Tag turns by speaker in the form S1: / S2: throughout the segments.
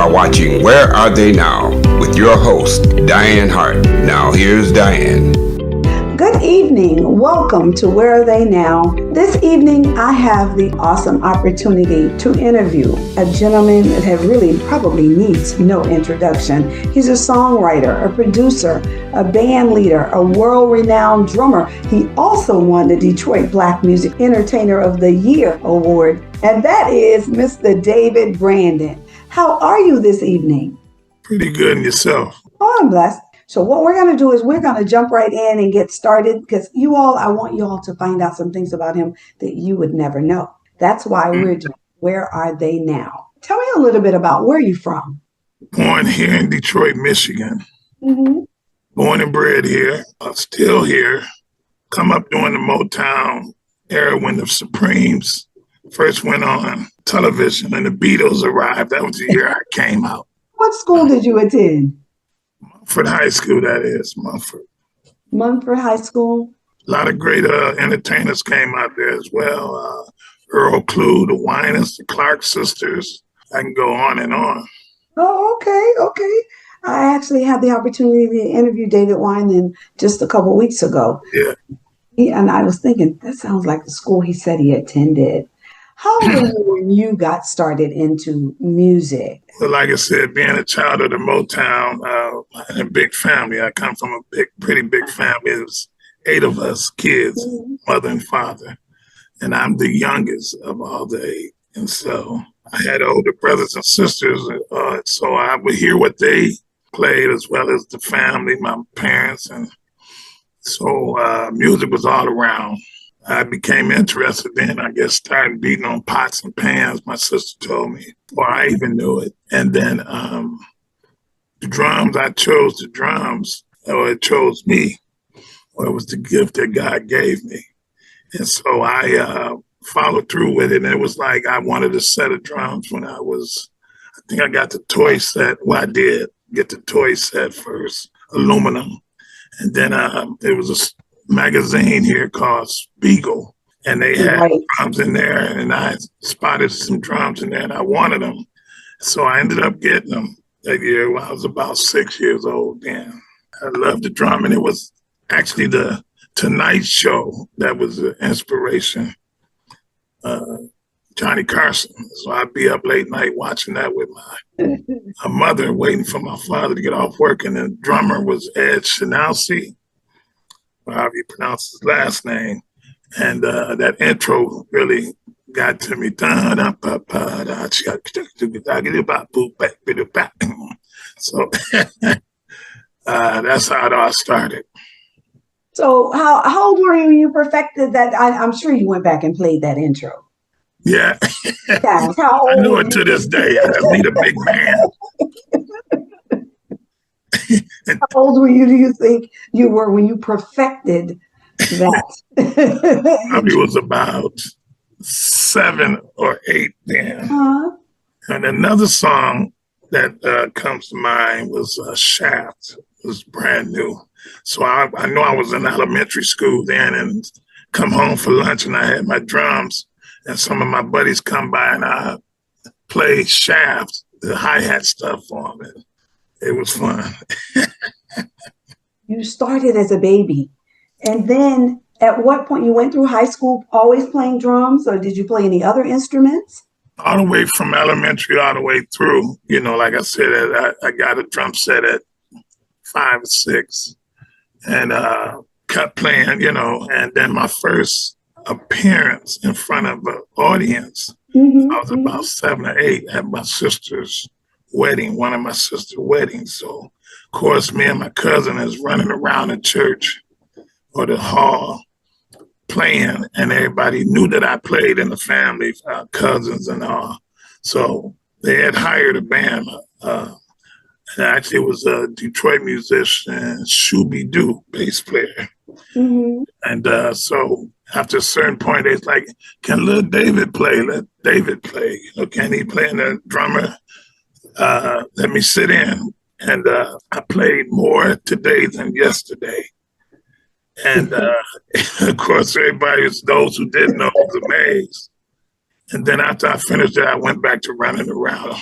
S1: are watching Where Are They Now with your host, Dianne Hart. Now here's Dianne.
S2: Good evening. Welcome to Where Are They Now? This evening, I have the awesome opportunity to interview a gentleman that really probably needs no introduction. He's a songwriter, a producer, a band leader, a world-renowned drummer. He also won the Detroit Black Music Entertainer of the Year award, and that is Mr. David Brandon. How are you this evening?
S3: Pretty good, and yourself?
S2: Oh, I'm blessed. So what we're going to do is we're going to jump right in and get started because I want you all to find out some things about him that you would never know. That's why we're doing Where Are They Now? Tell me a little bit about where you're from.
S3: Born here in Detroit, Michigan.
S2: Mm-hmm.
S3: Born and bred here. Still here. Come up during the Motown era when the Supremes first went on television and the Beatles arrived. That was the year I came out.
S2: What school did you attend?
S3: Mumford High School, that is, Mumford.
S2: Mumford High School.
S3: A lot of great entertainers came out there as well. Earl Clue, the Winans, the Clark sisters. I can go on and on.
S2: Oh, okay. I actually had the opportunity to interview David Winan just a couple of weeks ago.
S3: Yeah.
S2: And I was thinking, that sounds like the school he said he attended. How old were you when you got started into music?
S3: Well, like I said, being a child of the Motown, and a big family. I come from a pretty big family. It was 8 of us kids, mother and father. And I'm the youngest of all the 8. And so I had older brothers and sisters. So I would hear what they played as well as the family, my parents. And so music was all around. I became interested then, I guess, started beating on pots and pans, my sister told me, before I even knew it. And then the drums, I chose the drums, or it chose me, or it was the gift that God gave me. And so I followed through with it. And it was like I wanted a set of drums when I think I got the toy set. Well, I did get the toy set first, aluminum. And then there was a magazine here called Spiegel, and they had drums in there, and I spotted some drums in there, and I wanted them. So I ended up getting them that year when I was about 6 years old then. I loved the drum, and it was actually the Tonight Show that was the inspiration. Johnny Carson. So I'd be up late night watching that with my mother, waiting for my father to get off work, and the drummer was Ed Shanowski, however you pronounce his last name. And that intro really got to me. So that's how it all started.
S2: So how old were you when you perfected that? I'm sure you went back and played that intro.
S3: Yeah.
S2: Yeah.
S3: I know it to this day. I just need a big man.
S2: How old were you, do you think you were when you perfected that?
S3: Probably was about 7 or 8 then. Uh-huh. And another song that comes to mind was Shaft. It was brand new. So I know I was in elementary school then and come home for lunch and I had my drums and some of my buddies come by and I played Shaft, the hi-hat stuff for them. It was fun.
S2: You started as a baby. And then at what point you went through high school always playing drums, or did you play any other instruments?
S3: All the way from elementary all the way through. You know, like I said, I got a drum set at 5 or 6 and kept playing, you know. And then my first appearance in front of an audience, I was about 7 or 8 at my sister's wedding, one of my sister's weddings. So, of course, me and my cousin is running around the church or the hall playing, and everybody knew that I played in the family, cousins and all. So they had hired a band. And actually, it was a Detroit musician, Shoo-Bo-Do, bass player. And so after a certain point, they was like, can little David play? Let David play. You know, can he play? And the drummer let me sit in. And I played more today than yesterday. And of course, those who didn't know, was amazed. And then after I finished it, I went back to running around.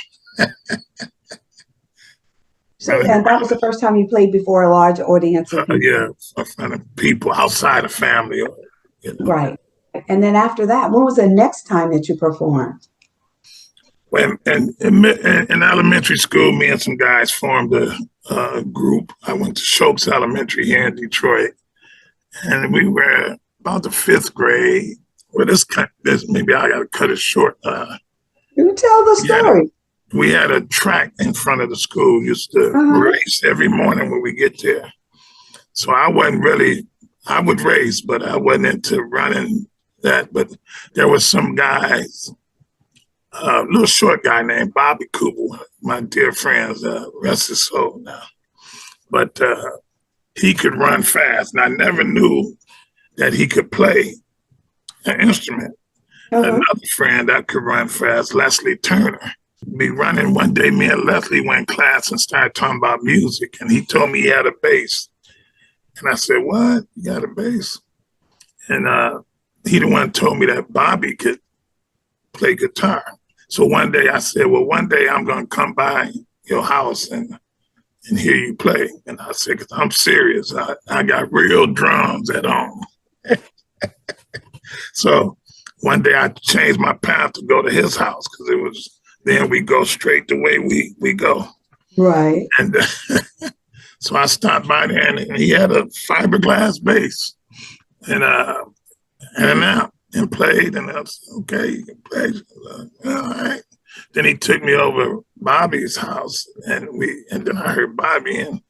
S2: So, and that was the first time you played before a large audience of people.
S3: Yeah, in front of people outside of family.
S2: Right. And then after that, when was the next time that you performed?
S3: When in elementary school, me and some guys formed a group. I went to Shokes Elementary here in Detroit, and we were about the 5th grade. Well, this maybe I got to cut it short.
S2: You tell the story.
S3: We had a track in front of the school. We used to race every morning when we get there. So I would race, but I wasn't into running that. But there was some guys, a little short guy named Bobby Kubel, my dear friends, rest his soul now. But he could run fast, and I never knew that he could play an instrument. Another friend that could run fast, Leslie Turner. Be running one day, me and Leslie went in class and started talking about music, and he told me he had a bass. And I said, "What? You got a bass?" And he the one told me that Bobby could play guitar. So one day I said, "Well, one day I'm gonna come by your house and hear you play." And I said, "'Cause I'm serious. I got real drums at home." So one day I changed my path to go to his house because it was. Then we go straight the way we go.
S2: Right.
S3: And so I stopped by there, and he had a fiberglass bass and an amp, and played. And I said, "Okay, you can play." All right. Then he took me over Bobby's house, and then I heard Bobby, and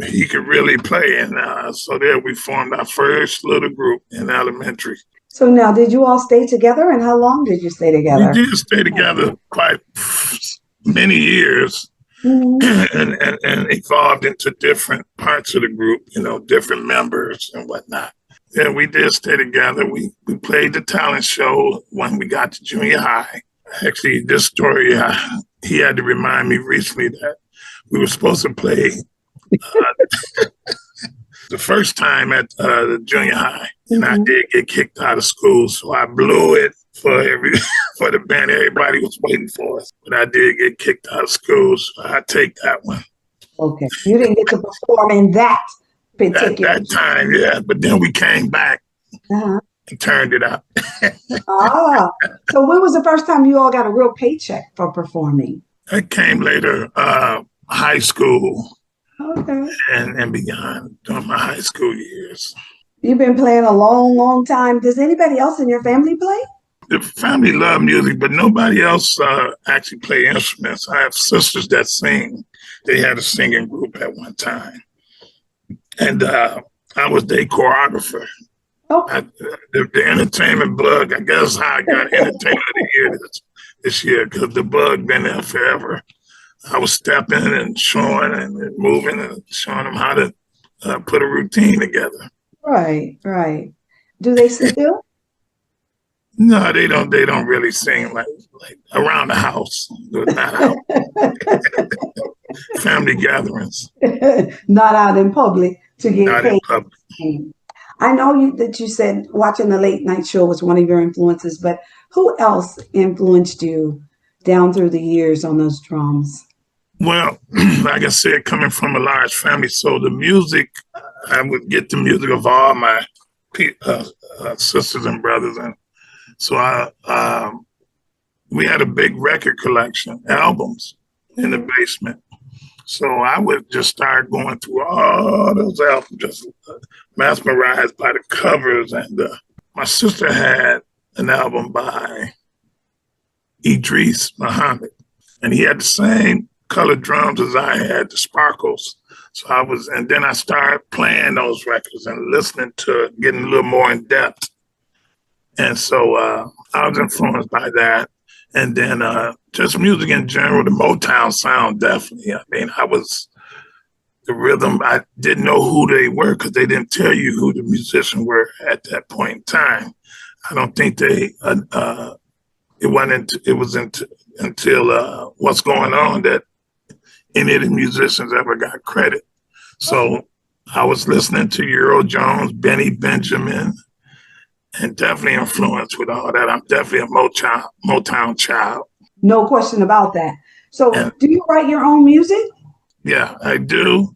S3: he could really play. And so there we formed our first little group in elementary.
S2: So now, did you all stay together, and how long did you stay together?
S3: We did stay together quite many years, and evolved into different parts of the group, different members and whatnot. Yeah, we did stay together. We played the talent show when we got to junior high. Actually, this story, he had to remind me recently that we were supposed to play the first time at the junior high, and I did get kicked out of school, so I blew it for the band. Everybody was waiting for us, but I did get kicked out of school, so I take that one.
S2: Okay, you didn't get to perform in that particular
S3: that time, yeah. But then we came back and turned it up.
S2: So when was the first time you all got a real paycheck for performing?
S3: It came later, high school.
S2: Okay.
S3: And beyond during my high school years.
S2: You've been playing a long, long time. Does anybody else in your family play?
S3: The family loved music, but nobody else actually play instruments. I have sisters that sing. They had a singing group at one time. And I was their choreographer. The entertainment bug, I guess how I got entertainment of the year this year, because the bug been there forever. I was stepping and showing and moving and showing them how to put a routine together.
S2: Right. Do they still?
S3: No, they don't. They don't really sing like around the house. Not out. Family gatherings.
S2: Not out in public to get
S3: Not
S2: paid.
S3: in public.
S2: I know that you said watching the late night show was one of your influences, but who else influenced you down through the years on those drums?
S3: Well, like I said, coming from a large family, so the music, I would get the music of all my sisters and brothers. And so we had a big record collection, albums in the basement. So I would just start going through all those albums, just mesmerized by the covers. And my sister had an album by Idris Muhammad, and he had the same colored drums as I had, the sparkles. So and then I started playing those records and listening to it, getting a little more in depth. And so I was influenced by that. And then just music in general, the Motown sound, definitely. I mean, the rhythm, I didn't know who they were because they didn't tell you who the musicians were at that point in time. I don't think it wasn't until What's Going On that any of the musicians ever got credit. So I was listening to Earl Jones, Benny Benjamin, and definitely influenced with all that. I'm definitely a Motown child.
S2: No question about that. So do you write your own music?
S3: Yeah, I do.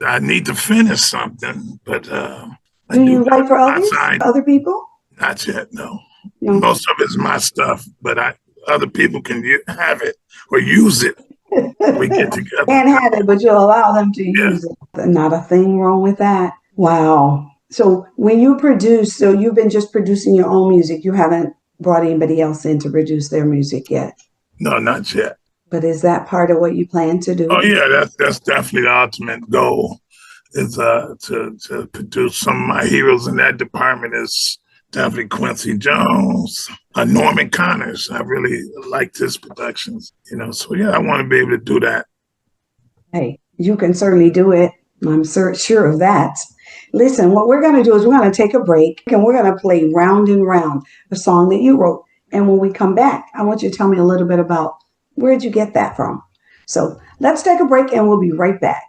S3: I need to finish something, but I
S2: Do
S3: do
S2: you write for
S3: my
S2: others,
S3: side.
S2: other people?
S3: Not yet, no.
S2: No.
S3: Most of it's my stuff, but other people can have it or use it. We get together.
S2: Can't have it, but you'll allow them to
S3: Yeah.
S2: use it. Not a thing wrong with that. Wow. So when you produce, so you've been just producing your own music. You haven't brought anybody else in to produce their music yet.
S3: No, not yet.
S2: But is that part of what you plan to
S3: Oh
S2: do?
S3: yeah, that's definitely the ultimate goal is to produce some of my heroes in that department is definitely Quincy Jones, Norman Connors. I really liked his productions, So yeah, I want to be able to do that.
S2: Hey, you can certainly do it. I'm sure of that. Listen, what we're going to do is we're going to take a break and we're going to play Round and Round, a song that you wrote. And when we come back, I want you to tell me a little bit about where'd you get that from? So let's take a break and we'll be right back.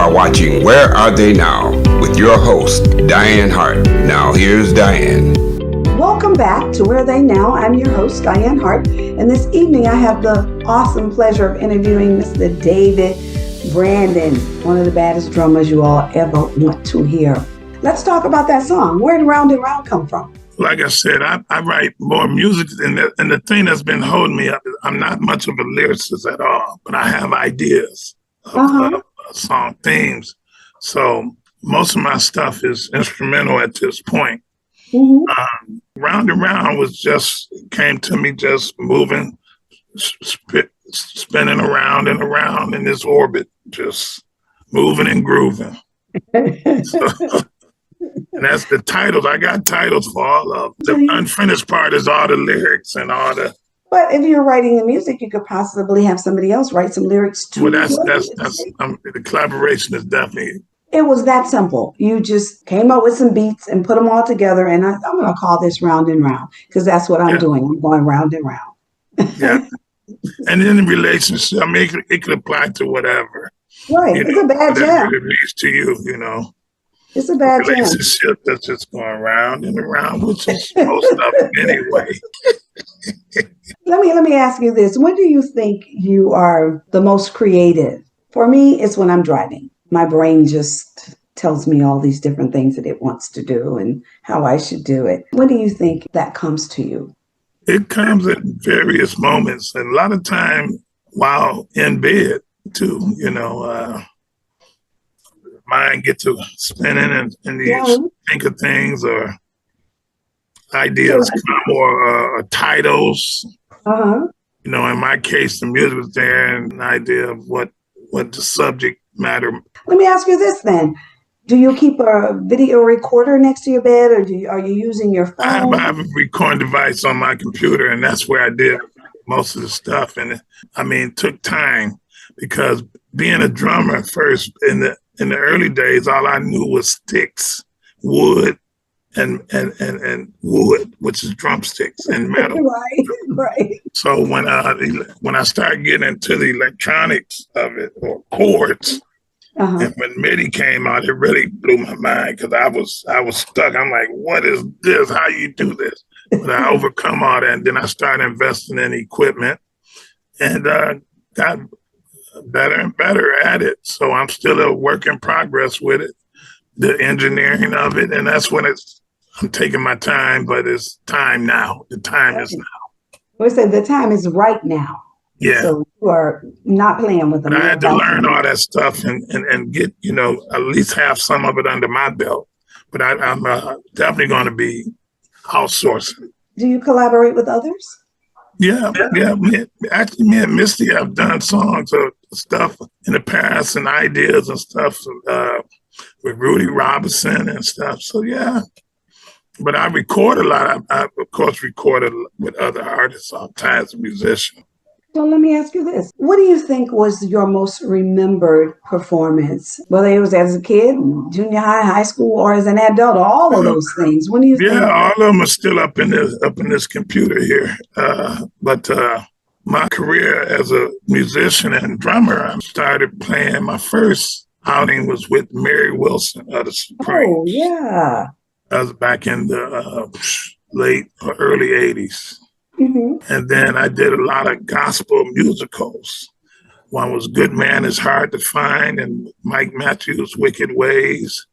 S1: are watching Where Are They Now with your host, Dianne Hart. Now here's Dianne.
S2: Welcome back to Where Are They Now. I'm your host, Dianne Hart, and this evening I have the awesome pleasure of interviewing Mr. David Brandon, one of the baddest drummers you all ever want to hear. Let's talk about that song. Where did Round and Round come from?
S3: Like I said, I write more music, and the thing that's been holding me up is I'm not much of a lyricist at all, but I have ideas of song themes. So most of my stuff is instrumental at this point. Mm-hmm. Round and Round came to me just moving, spinning around and around in this orbit, just moving and grooving. And that's the titles. I got titles for all of them. The unfinished part is all the lyrics and all the.
S2: But if you're writing the music, you could possibly have somebody else write some lyrics too.
S3: Well, that's the collaboration is definitely.
S2: It was that simple. You just came up with some beats and put them all together, and I'm going to call this Round and Round because that's what I'm doing. I'm going round and round.
S3: Yeah, and in the relationship, I mean, it could apply to whatever.
S2: Right, it's a bad jam.
S3: It means to you,
S2: It's a bad
S3: relationship that's just going round and around, which is most of it anyway.
S2: Let me ask you this. When do you think you are the most creative? For me, it's when I'm driving. My brain just tells me all these different things that it wants to do and how I should do it. When do you think that comes to you?
S3: It comes at various moments, and a lot of time while in bed too, mind get to spinning and you think of things or ideas come or titles. In my case, the music was there and an idea of what the subject matter.
S2: Let me ask you this then. Do you keep a video recorder next to your bed, or are you using your phone?
S3: I have a recording device on my computer, and that's where I did most of the stuff. And it took time because being a drummer first in the early days, all I knew was sticks, wood, and wood, which is drumsticks and metal.
S2: Right.
S3: So when I started getting into the electronics of it or chords, and when MIDI came out, it really blew my mind because I was stuck. I'm like, what is this? How you do this? But I overcome all that, and then I started investing in equipment, and got better and better at it. So I'm still a work in progress with it, the engineering of it. And that's when I'm taking my time, but it's time now. The time is now.
S2: We said the time is right now.
S3: Yeah.
S2: So you are not playing with them.
S3: But I had to learn all that stuff and get, at least have some of it under my belt. But I'm definitely going to be outsourcing.
S2: Do you collaborate with others?
S3: Yeah. Actually, me and Misty have done songs or stuff in the past and ideas and stuff with Rudy Robinson and stuff. So, yeah. But I record a lot. I of course, recorded with other artists all times, musicians.
S2: So let me ask you this. What do you think was your most remembered performance? Whether it was as a kid, junior high, high school, or as an adult, all of those things. When do you think?
S3: Yeah, all of them are still up in this computer here. But my career as a musician and drummer, I started playing. My first outing was with Mary Wilson of the Supremes.
S2: Oh, yeah.
S3: That was back in the late or early 80s.
S2: Mm-hmm.
S3: And then I did a lot of gospel musicals. One was Good Man Is Hard to Find and Mike Matthews' Wicked Ways.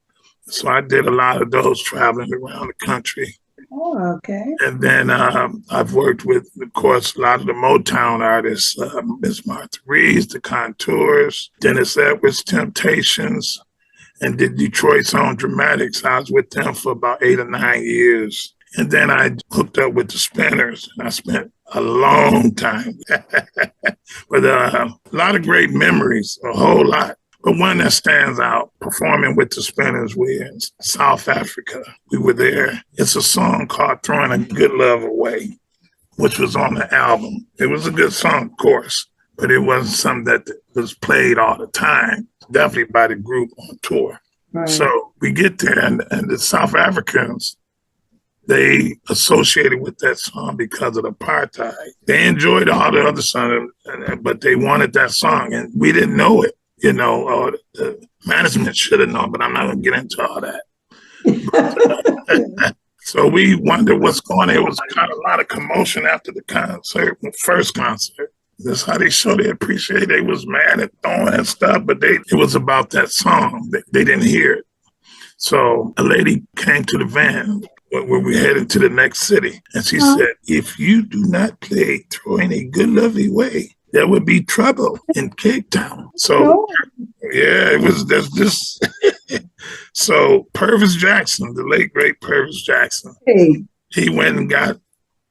S3: So I did a lot of those traveling around the country.
S2: Oh, okay.
S3: And then I've worked with, of course, a lot of the Motown artists, Miss Martha Reeves, The Contours, Dennis Edwards' Temptations, and did Detroit's Own Dramatics. I was with them for about 8 or 9 years. And then I hooked up with the Spinners, and I spent a long time. But a lot of great memories, a whole lot. But one that stands out, performing with the Spinners, we're in South Africa. We were there. It's a song called Throwing a Good Love Away, which was on the album. It was a good song, of course, but it wasn't something that was played all the time, definitely by the group on tour. Right. So we get there, and the South Africans, they associated with that song because of apartheid. They enjoyed all the other songs, but they wanted that song, and we didn't know it. The Management should have known, but I'm not going to get into all that. So we wondered what's going on. There was kind of a lot of commotion after the concert, the first concert. That's how they showed their appreciation. They was mad at throwing and stuff, but it was about that song. They didn't hear it. So a lady came to the van where we headed to the next city. And she said, if you do not play Throw Any Good Lovely Way, there would be trouble in Cape Town. So, yeah, it was just. So Purvis Jackson, the late, great Purvis Jackson, he went and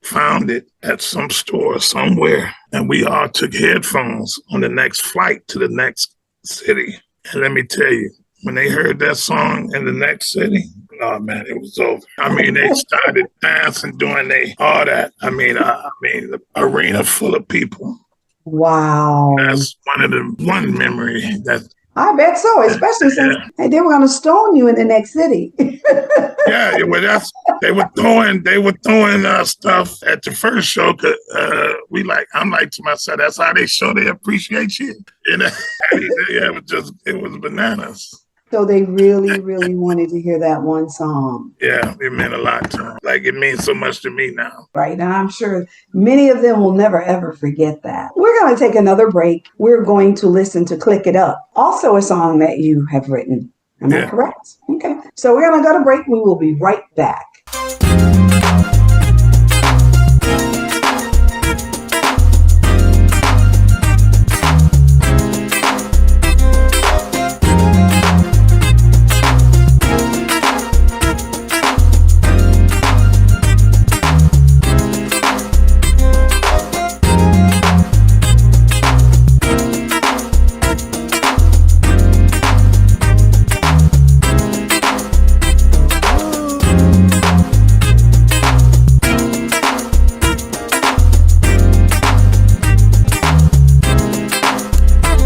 S3: found it at some store somewhere. And we all took headphones on the next flight to the next city. And let me tell you, when they heard that song in the next city, oh man, it was over. I mean, they started dancing, doing all that. I mean, the arena full of people.
S2: Wow.
S3: That's one memory that.
S2: I bet so, especially since they were going to stone you in the next city.
S3: Yeah, well, they were throwing stuff at the first show. I'm like to myself, that's how they show their appreciation. You know, it was bananas.
S2: So they really, really wanted to hear that one song.
S3: Yeah, it meant a lot to them. Like, it means so much to me now.
S2: Right, and I'm sure many of them will never, ever forget that. We're going to take another break. We're going to listen to Click It Up, also a song that you have written. Am I correct? Okay, so we're going to go to break. We will be right back.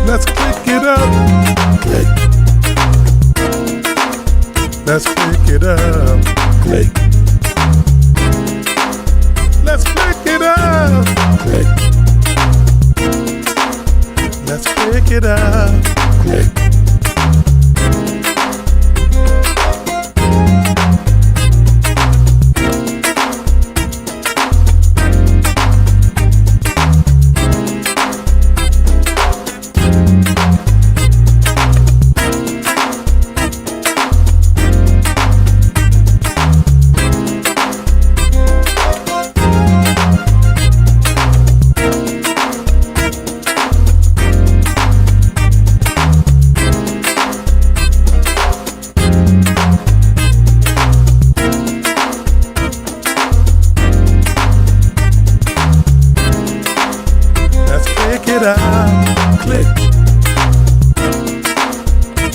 S4: Let's pick it up. Click. Let's pick it up. Click. Let's pick it up. Click.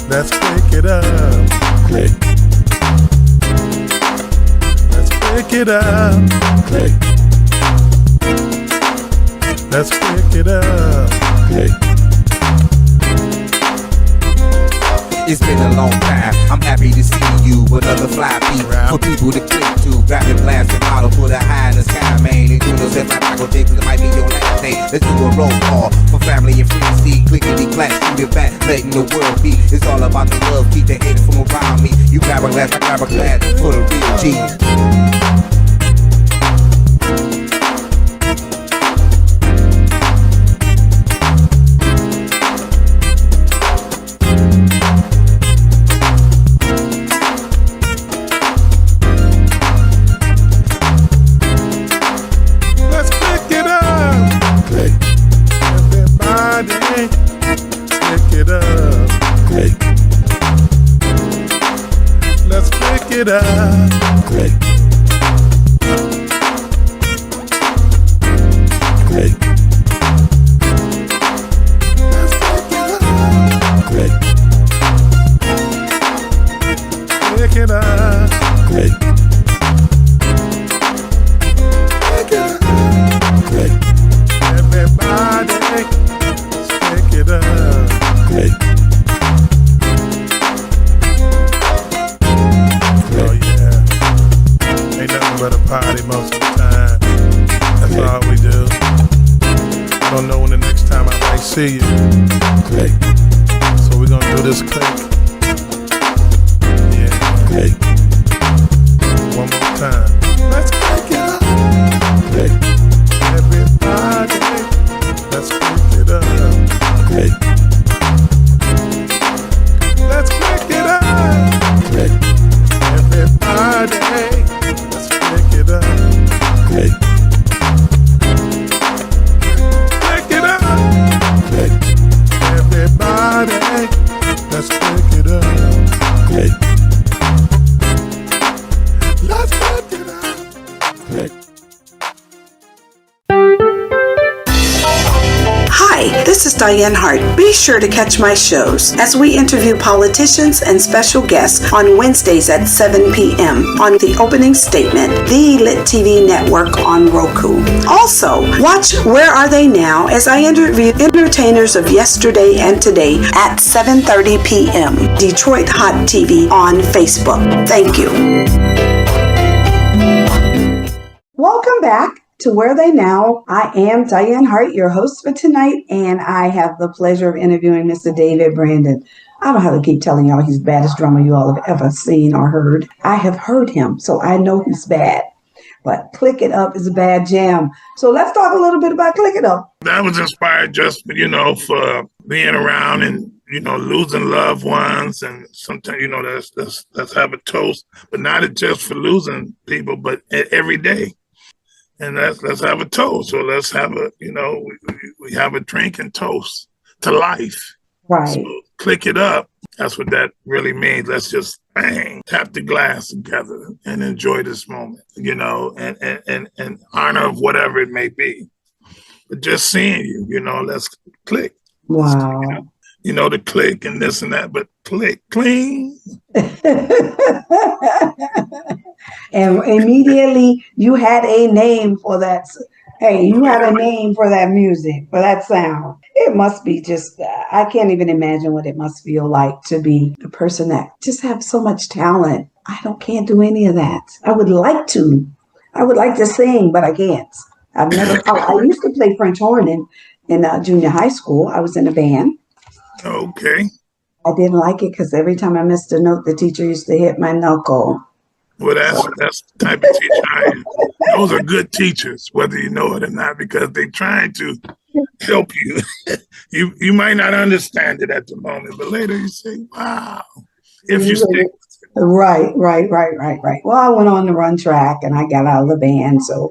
S4: Let's pick it up. Click. Let's pick it up. Click. Let's pick it up. Click.
S5: It's been a long time. I'm happy to see you with other fly feet for people to click to. Grab your blast and bottle, put a high in the sky, man. And you know, if I go take, it might be your last day. Let's do a roll call for family and friends. See, clickety clack, shoot it back, letting the world be. It's all about the love, keep the haters from around me. You grab a glass, I grab a glass for the real G's.
S4: It up. Click. Click. Let's pick it up. Click. Pick it up. Click. Pick it up. Click. Everybody, let's pick it up. Click. But a party most of the time. That's all we do. I don't know when the next time I might see you. Click. So we're gonna do this click. Let's click it up. Click. Let's click it up. Click. Everybody, let's click it up. Click. Click it up. Click. Everybody, let's click it up. Click. Let's click it up. Click.
S2: Hi, this is Dianne Hart. Be sure to catch my shows as we interview politicians and special guests on Wednesdays at 7 p.m. on The Opening Statement, the Lit TV network on Roku. Also, watch Where Are They Now as I interview entertainers of yesterday and today at 7:30 p.m. Detroit Hot TV on Facebook. Thank you. Welcome back to Where Are They Now. I am Dianne Hart, your host for tonight, and I have the pleasure of interviewing Mr. David Brandon. I don't have to keep telling y'all he's the baddest drummer you all have ever seen or heard. I have heard him, so I know he's bad. But Click It Up is a bad jam. So let's talk a little bit about Click It Up.
S3: That was inspired just, for being around and, losing loved ones. And sometimes, let's have a toast, but not just for losing people, but every day. And let's have a toast. So let's have we have a drink and toast to life.
S2: Right.
S3: So Click It Up. That's what that really means. Let's just tap the glass together and enjoy this moment, and honor of whatever it may be. But just seeing you, let's click.
S2: Wow.
S3: The click and this and that, but click, clean.
S2: And immediately you had a name for that. Hey, you had a name for that music, for that sound. It must be just, I can't even imagine what it must feel like to be the person that just have so much talent. Can't do any of that. I would like to sing, but I can't. I used to play French horn in junior high school. I was in a band.
S3: Okay.
S2: I didn't like it because every time I missed a note, the teacher used to hit my knuckle.
S3: Well, that's the type of teacher I am. Those are good teachers, whether you know it or not, because they're trying to help you. You might not understand it at the moment, but later you say, wow, if you stick.
S2: Right. Well, I went on to run track and I got out of the band, so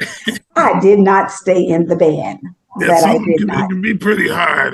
S2: I did not stay in the band.
S3: It can be pretty hard.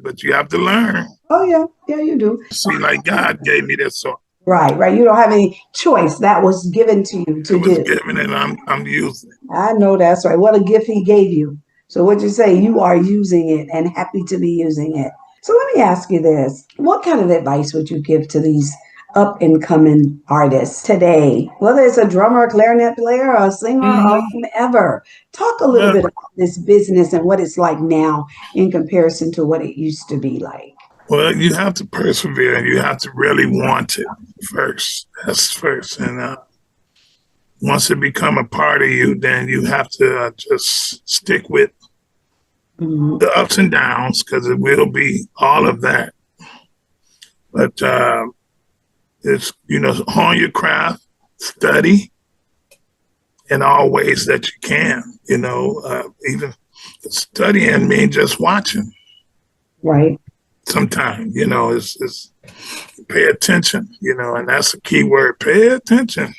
S3: But you have to learn.
S2: Oh, yeah, you do.
S3: See, like God gave me this song.
S2: Right. You don't have any choice. That was given to you to do. It was
S3: given and I'm using it.
S2: I know that's right. What a gift he gave you. So what you say, you are using it and happy to be using it. So let me ask you this. What kind of advice would you give to these up and coming artists today, whether it's a drummer, a clarinet player, or a singer, or whomever? Talk a little bit about this business and what it's like now in comparison to what it used to be like.
S3: Well, you have to persevere and you have to really want it first. That's first. And once it become a part of you, then you have to just stick with the ups and downs, because it will be all of that. But it's, hone your craft, study in all ways that you can, even studying means just watching.
S2: Right.
S3: Sometimes, it's pay attention, and that's a key word, pay attention.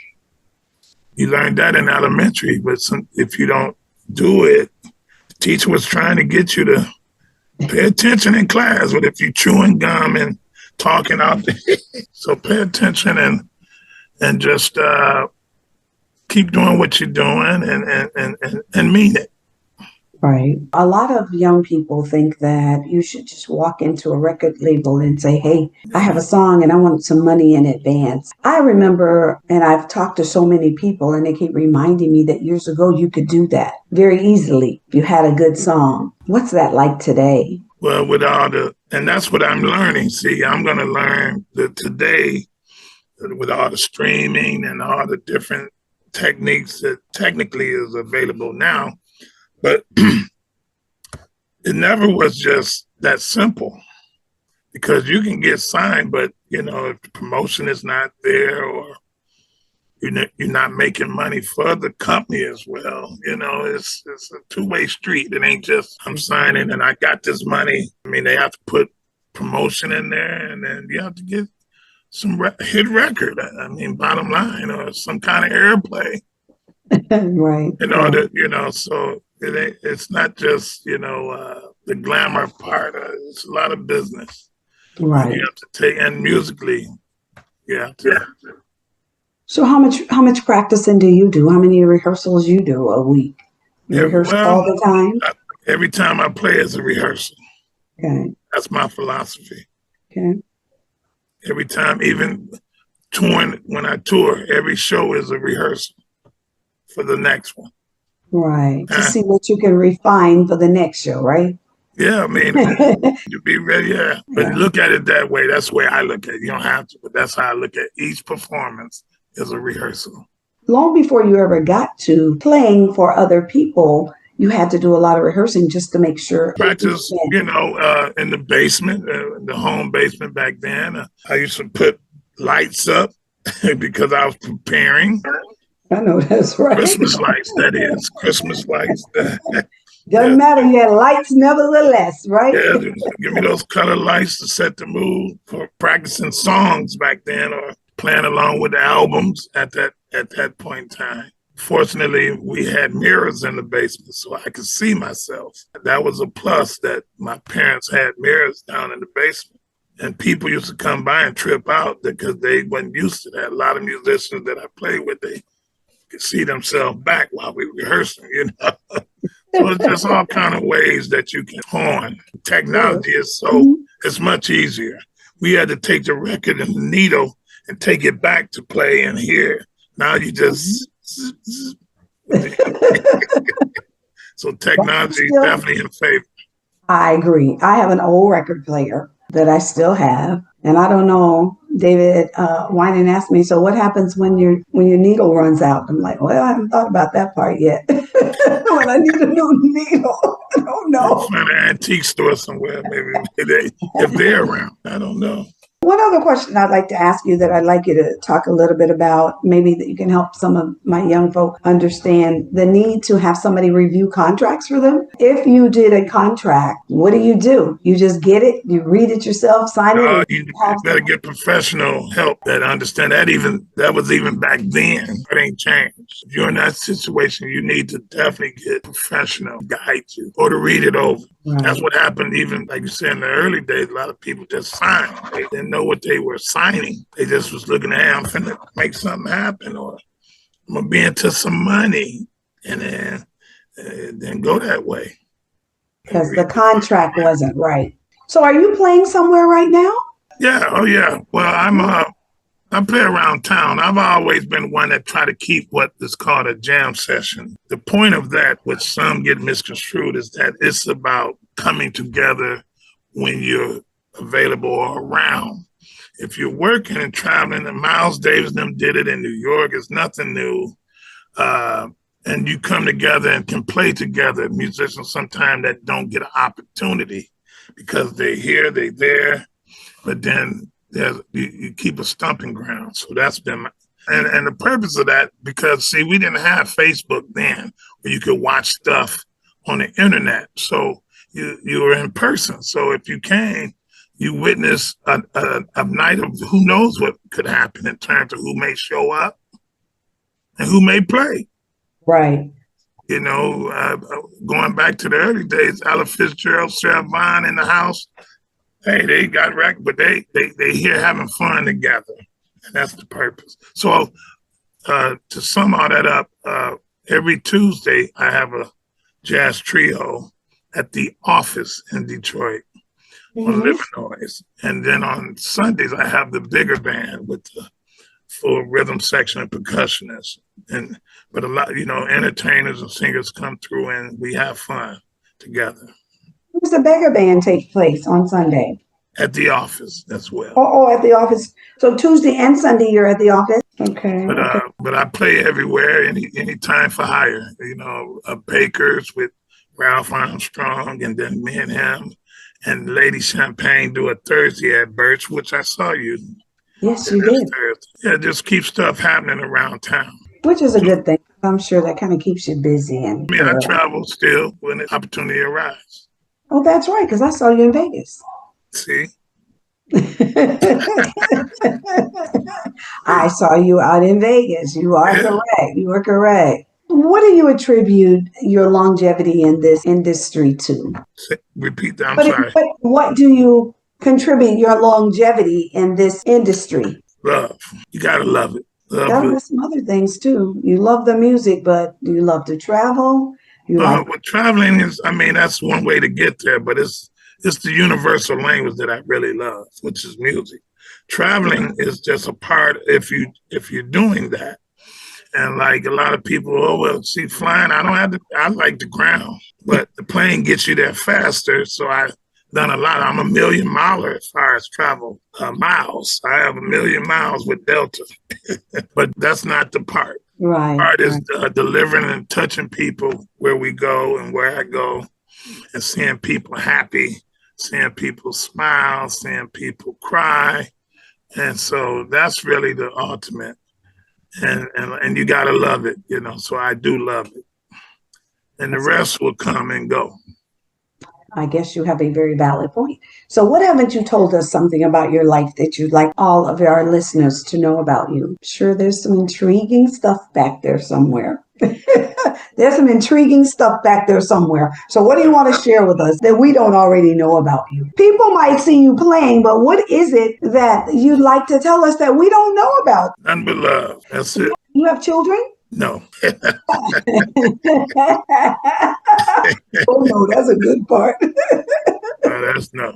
S3: You learned that in elementary, but if you don't do it, the teacher was trying to get you to pay attention in class, but if you're chewing gum and talking out there, so pay attention and just keep doing what you're doing and mean it.
S2: Right. A lot of young people think that you should just walk into a record label and say, hey, I have a song and I want some money in advance. I remember, and I've talked to so many people and they keep reminding me that years ago you could do that very easily if you had a good song. What's that like today?
S3: Well, and that's what I'm learning. See, I'm going to learn that today with all the streaming and all the different techniques that technically is available now. But it never was just that simple, because you can get signed, but, if the promotion is not there or you're not making money for the company as well. You know, it's a two-way street. It ain't just I'm signing and I got this money. I mean, they have to put promotion in there, and then you have to get some hit record. I mean, bottom line, or some kind of airplay.
S2: Right.
S3: In order, you know, so it's not just, you know, the glamour part. It's a lot of business.
S2: Right.
S3: You have to take, and musically, yeah.
S2: So how much practicing do you do? How many rehearsals you do a week? You rehearse all the time?
S3: Every time I play is a rehearsal.
S2: Okay.
S3: That's my philosophy.
S2: Okay.
S3: Every time, even touring, when I tour, every show is a rehearsal for the next one.
S2: Right. To see what you can refine for the next show, right?
S3: Yeah, I mean, you be ready, yeah. But look at it that way. That's the way I look at it. You don't have to, but that's how I look at each performance is a rehearsal.
S2: Long before you ever got to playing for other people, you had to do a lot of rehearsing just to make sure.
S3: Practice, you know, in the basement, the home basement back then. I used to put lights up because I was preparing.
S2: I know that's right.
S3: Christmas lights, that is. Christmas lights.
S2: Doesn't matter, you had lights nevertheless, right?
S3: Yeah, give me those color lights to set the mood for practicing songs back then or playing along with the albums at that point in time. Fortunately, we had mirrors in the basement so I could see myself. That was a plus that my parents had mirrors down in the basement. And people used to come by and trip out because they wasn't used to that. A lot of musicians that I played with, they could see themselves back while we rehearsing, you know. So it's just all kind of ways that you can horn. Technology is it's much easier. We had to take the record and the needle and take it back to play and hear. Now you just so technology is definitely in favor.
S2: I agree. I have an old record player that I still have. And I don't know, David Winan asked me, so what happens when your needle runs out? I'm like, well, I haven't thought about that part yet. When I need a new needle, I don't know.
S3: Find an antique store somewhere, maybe if they're around. I don't know.
S2: One other question I'd like to ask you that I'd like you to talk a little bit about, maybe that you can help some of my young folk understand the need to have somebody review contracts for them. If you did a contract, what do? You just get it, you read it yourself, sign it?
S3: You better get professional help that understand that. That was even back then. It ain't changed. If you're in that situation, you need to definitely get professional to guide you or to read it over. Right. That's what happened, even like you said in the early days, a lot of people just signed. They didn't know what they were signing. They just was looking at, hey, I'm finna make something happen, or I'm gonna be into some money, and then go that way.
S2: Because the contract wasn't right. So are you playing somewhere right now?
S3: Yeah, oh yeah. Well, I play around town. I've always been one that try to keep what is called a jam session. The point of that, which some get misconstrued, is that it's about coming together when you're available or around. If you're working and traveling, and Miles Davis and them did it in New York, it's nothing new. And you come together and can play together. Musicians sometimes that don't get an opportunity because they're here, they're there, but then you keep a stomping ground. So that's been and the purpose of that, because see, we didn't have Facebook then where you could watch stuff on the internet. So you were in person. So if you came, you witness a night of who knows what could happen in terms of who may show up and who may play.
S2: Right.
S3: You know, going back to the early days, Ella Fitzgerald, Sarah Vaughan in the house. Hey, they got wrecked, but they here having fun together, and that's the purpose. So to sum all that up, every Tuesday I have a jazz trio at the office in Detroit on Livernois, and then on Sundays I have the bigger band with the full rhythm section and percussionists, but a lot, entertainers and singers come through, and we have fun together.
S2: Does the beggar band take place on Sunday?
S3: At the office as well.
S2: Oh, at the office. So Tuesday and Sunday you're at the office? Okay.
S3: But I play everywhere, any time for hire. Baker's with Ralph Armstrong, and then me and him, and Lady Champagne do a Thursday at Birch, which I saw you
S2: Yes, you did.
S3: Yeah, just keep stuff happening around town.
S2: Which is a good thing. I'm sure that kind of keeps you busy. And
S3: I mean, I travel still when the opportunity arises.
S2: oh, that's right, because I saw you in Vegas.
S3: See?
S2: I saw you out in Vegas. You are correct. You are correct. What do you attribute your longevity in this industry to?
S3: Repeat that. I'm sorry.
S2: What do you contribute your longevity in this industry?
S3: Love. You gotta love it.
S2: There are some other things too. You love the music, but do you love to travel?
S3: Well, traveling is, I mean, that's one way to get there, but it's the universal language that I really love, which is music. Traveling is just a part if you're doing that. And like a lot of people, oh, well, see, flying, I like the ground, but the plane gets you there faster. So I've done a lot. I'm a million miler as far as travel miles. I have 1,000,000 miles with Delta, but that's not the part.
S2: Right.
S3: The part is delivering and touching people where we go and where I go and seeing people happy, seeing people smile, seeing people cry. And so that's really the ultimate. And you got to love it, you know, so I do love it. And the rest will come and go.
S2: I guess you have a very valid point. So what haven't you told us something about your life that you'd like all of our listeners to know about you? I'm sure there's some intriguing stuff back there somewhere. There's some intriguing stuff back there somewhere. So what do you want to share with us that we don't already know about you? People might see you playing, but what is it that you'd like to tell us that we don't know about?
S3: None but love. That's it.
S2: You have children?
S3: No.
S2: Oh, no, that's a good part.
S3: That's no.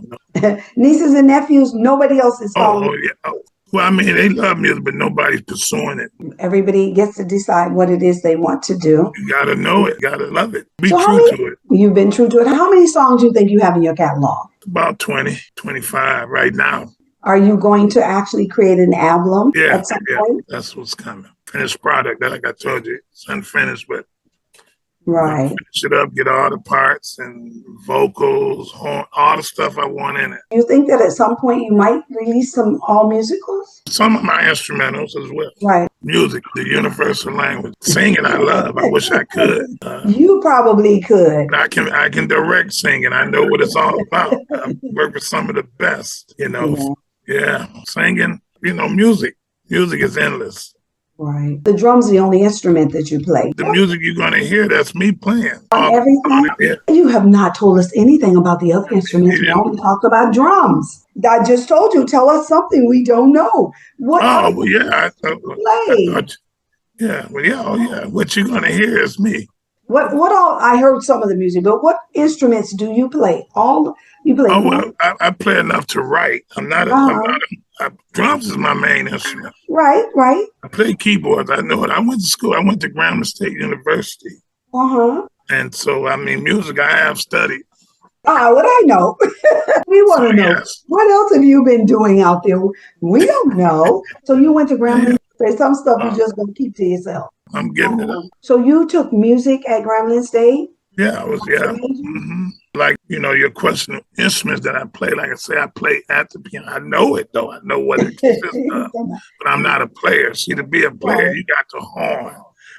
S2: Nieces and nephews, nobody else is following.
S3: Oh, yeah. Oh. Well, I mean, they love music, but nobody's pursuing it.
S2: Everybody gets to decide what it is they want to do.
S3: You got to know it. You got to love it. Be true to it.
S2: You've been true to it. How many songs do you think you have in your catalog?
S3: About 20, 25 right now.
S2: Are you going to actually create an album at some point?
S3: That's what's coming. Finished product, like I told you. It's unfinished, but
S2: right.
S3: Finish it up, get all the parts and vocals, all the stuff I want in it.
S2: You think that at some point you might release some all musicals?
S3: Some of my instrumentals as well.
S2: Right.
S3: Music, the universal language. Singing I love. I wish I could.
S2: You probably could.
S3: I can direct singing. I know what it's all about. I work with some of the best, you know. Yeah. Singing, you know, music. Music is endless.
S2: Right. The drum's the only instrument that you play.
S3: The music you're going to hear, that's me playing.
S2: Everything? You have not told us anything about the other instruments. We only talked about drums. I just told you, tell us something we don't know. What what you're going to hear is me. What all? I heard some of the music, but what instruments do you play? All you play?
S3: Oh, well, I play enough to write. Drums is my main instrument.
S2: Right.
S3: I play keyboards. I know it. I went to school. I went to Grambling State University. And so, I mean, music I have studied.
S2: What I know. We want to know. Yes. What else have you been doing out there? We don't know. So you went to Grambling State. Some stuff you just going to keep to yourself.
S3: I'm giving it up.
S2: So you took music at Grambling State?
S3: Yeah, I was, Mm-hmm. Like, you know, your question of instruments that I play, like I say, I play at the piano. I know it, though. I know what it consists of. But I'm not a player. See, to be a player, you got to horn.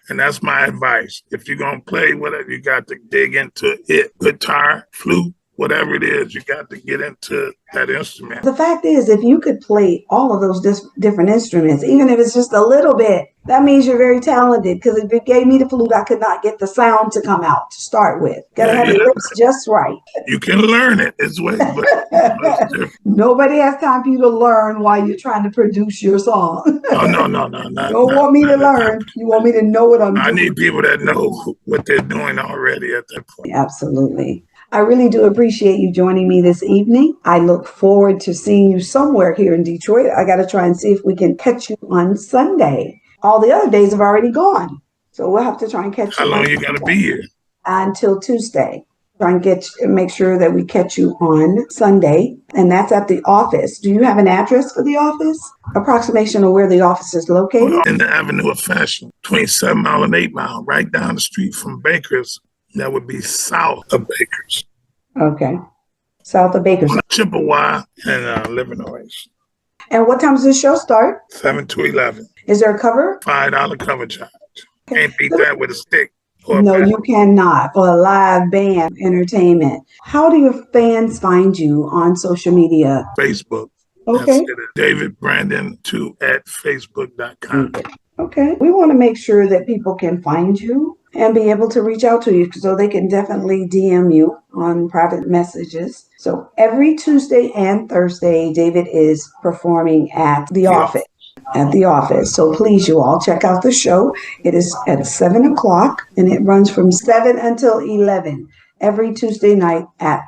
S3: And that's my advice. If you're going to play whatever, you got to dig into it. Guitar, flute, whatever it is, you got to get into that instrument.
S2: The fact is, if you could play all of those different instruments, even if it's just a little bit, that means you're very talented. Because if it gave me the flute, I could not get the sound to come out to start with. Gotta have your lips just right.
S3: You can learn it as well. But
S2: nobody has time for you to learn while you're trying to produce your song.
S3: Oh, no.
S2: You don't want me to learn. You want me to know what I'm doing.
S3: I need people that know what they're doing already at that point.
S2: Absolutely. I really do appreciate you joining me this evening. I look forward to seeing you somewhere here in Detroit. I got to try and see if we can catch you on Sunday. All the other days have already gone. So we'll have to try and catch you.
S3: How long you got to be here?
S2: Until Tuesday. Try and make sure that we catch you on Sunday. And that's at the office. Do you have an address for the office? Approximation of where the office is located?
S3: In the Avenue of Fashion, between 7 Mile and 8 Mile, right down the street from Baker's. That would be south of Baker's.
S2: Okay. South of Baker's.
S3: Chippewa and Livernois.
S2: And what time does the show start?
S3: 7 to 11.
S2: Is there a cover?
S3: $5 cover charge. Can't beat that with a stick.
S2: No, you cannot. For a live band entertainment. How do your fans find you on social media?
S3: Facebook.
S2: Okay.
S3: David Brandon 2 at facebook.com.
S2: Okay. We want to make sure that people can find you and be able to reach out to you so they can definitely DM you on private messages. So every Tuesday and Thursday, David is performing at the office. At the office. So please, you all check out the show. It is at 7 o'clock and it runs from 7 until 11 every Tuesday night and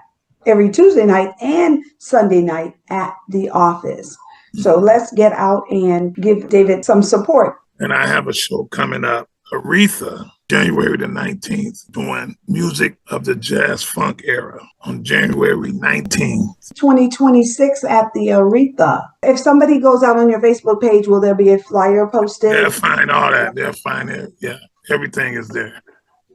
S2: Sunday night at the office. So let's get out and give David some support.
S3: And I have a show coming up, Aretha, January the 19th, doing music of the jazz funk era on January 19th.
S2: 2026 at the Aretha. If somebody goes out on your Facebook page, will there be a flyer posted?
S3: They'll find all that. They'll find it. Yeah, everything is there.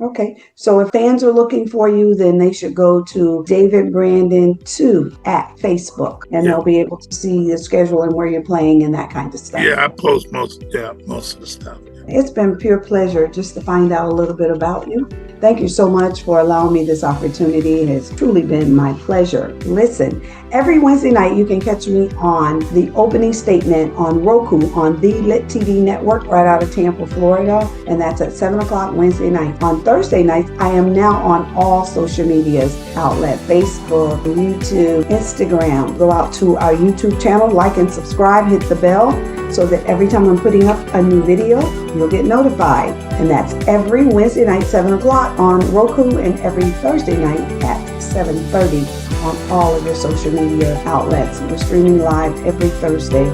S2: Okay, so if fans are looking for you, then they should go to David Brandon 2 at Facebook, and they'll be able to see the schedule and where you're playing and that kind of stuff.
S3: Yeah, I post most of the stuff.
S2: It's been pure pleasure just to find out a little bit about you. Thank you so much for allowing me this opportunity. It has truly been my pleasure. Listen, every Wednesday night you can catch me on the opening statement on Roku on the Lit TV network right out of Tampa, Florida. And that's at 7 o'clock Wednesday night. On Thursday nights, I am now on all social medias outlet, Facebook, YouTube, Instagram. Go out to our YouTube channel, like and subscribe, hit the bell so that every time I'm putting up a new video, you'll get notified. And that's every Wednesday night, 7 o'clock on Roku, and every Thursday night at 7:30 on all of your social media outlets. We're streaming live every Thursday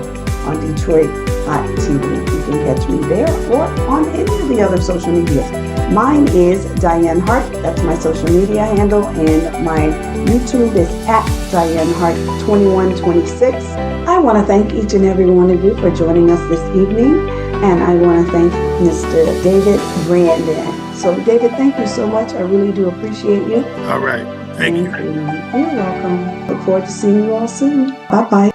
S2: on Detroit Hot TV. You can catch me there or on any of the other social medias. Mine is Dianne Hart. That's my social media handle, and my YouTube is at Dianne Hart 2126. I want to thank each and every one of you for joining us this evening, and I want to thank Mr. David Brandon. So, David, thank you so much. I really do appreciate you.
S3: All right. Thank you.
S2: You're welcome. Look forward to seeing you all soon. Bye-bye.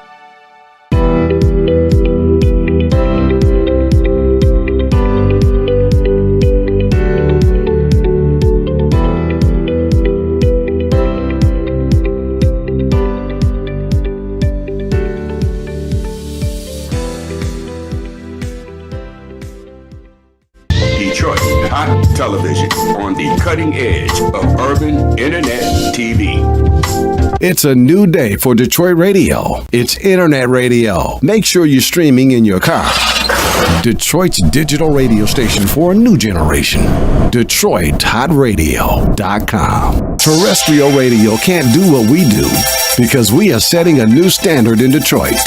S1: Detroit Hot Television on the cutting edge of urban internet TV.
S6: It's a new day for Detroit radio. It's internet radio. Make sure you're streaming in your car. Detroit's digital radio station for a new generation. DetroitHotRadio.com. Terrestrial radio can't do what we do because we are setting a new standard in Detroit.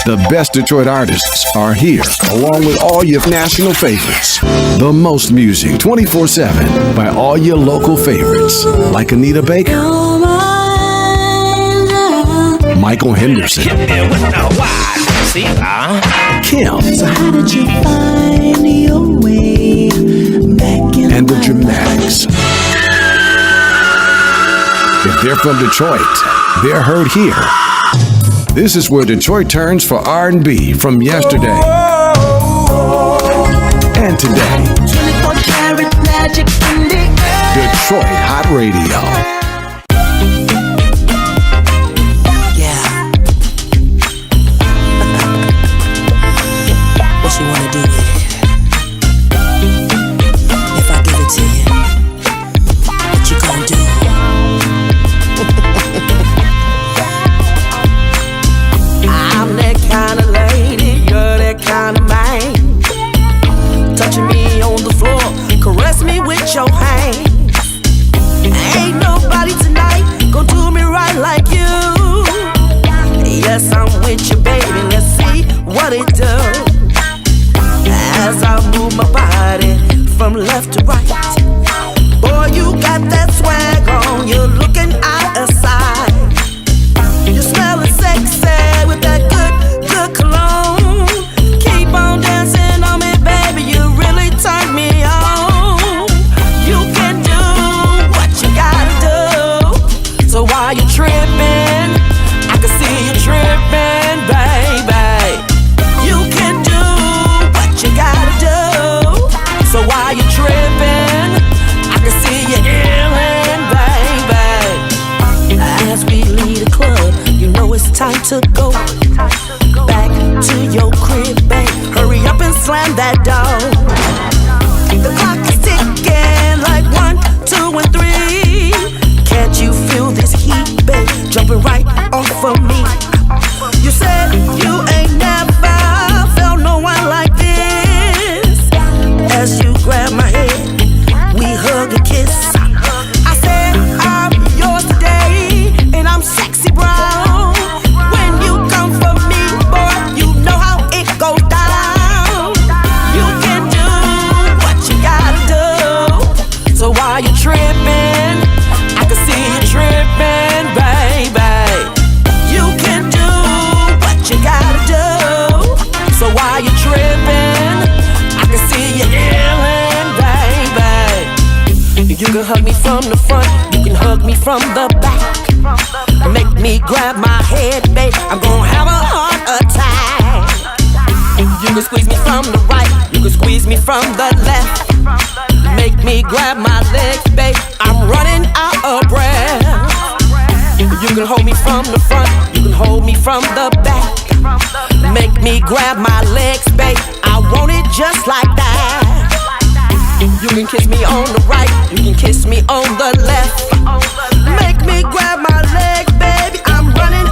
S6: The best Detroit artists are here, along with all your national favorites. The most music 24/7 by all your local favorites, like Anita Baker, Michael Henderson, Kim,
S7: So how did you find your way back in
S6: and the Dramatics. If they're from Detroit, they're heard here. This is where Detroit turns for R&B from yesterday and today.
S7: 24-karat magic in the air.
S6: Detroit Hot Radio.
S7: Yeah. What you wanna do with it? If I give it to you, what you gonna do? I'm that kind of lady, you're that kind of man. Touching me on the floor, caress me with your hands. Ain't nobody tonight gonna do me right like you. Yes, I'm with you, baby, let's see what it does. As I move my body from left to right. Boy, you got that swag on, you're looking out of sight. You smelling sexy with that good cologne. Keep on dancing on me, baby, you really turn me on. You can do what you gotta do. So while you're tripping, I can see you tripping, baby. time to go back to your crib, babe. Hurry up and slam that door. The clock is ticking like 1, 2, and 3. Can't you feel this heat, babe, jumping right off of me? You said you ain't never felt no one like this. As you grab my head, we hug and kiss. I said I'm yours today, and I'm sexy brown. When you come for me, boy, you know how it goes down. You can do what you gotta do. So while you're tripping, I can see you tripping, baby. You can do what you gotta do. So while you're tripping, I can see you yelling, baby. You can hug me from the front, you can hug me from the back. Make me grab my head, babe, I'm gonna have a heart attack. You can squeeze me from the right, you can squeeze me from the left. Make me grab my legs, babe, I'm running out of breath. You can hold me from the front, you can hold me from the back. Make me grab my legs, babe, I want it just like that. You can kiss me on the right, you can kiss me on the left. Make me grab my legs, baby, I'm running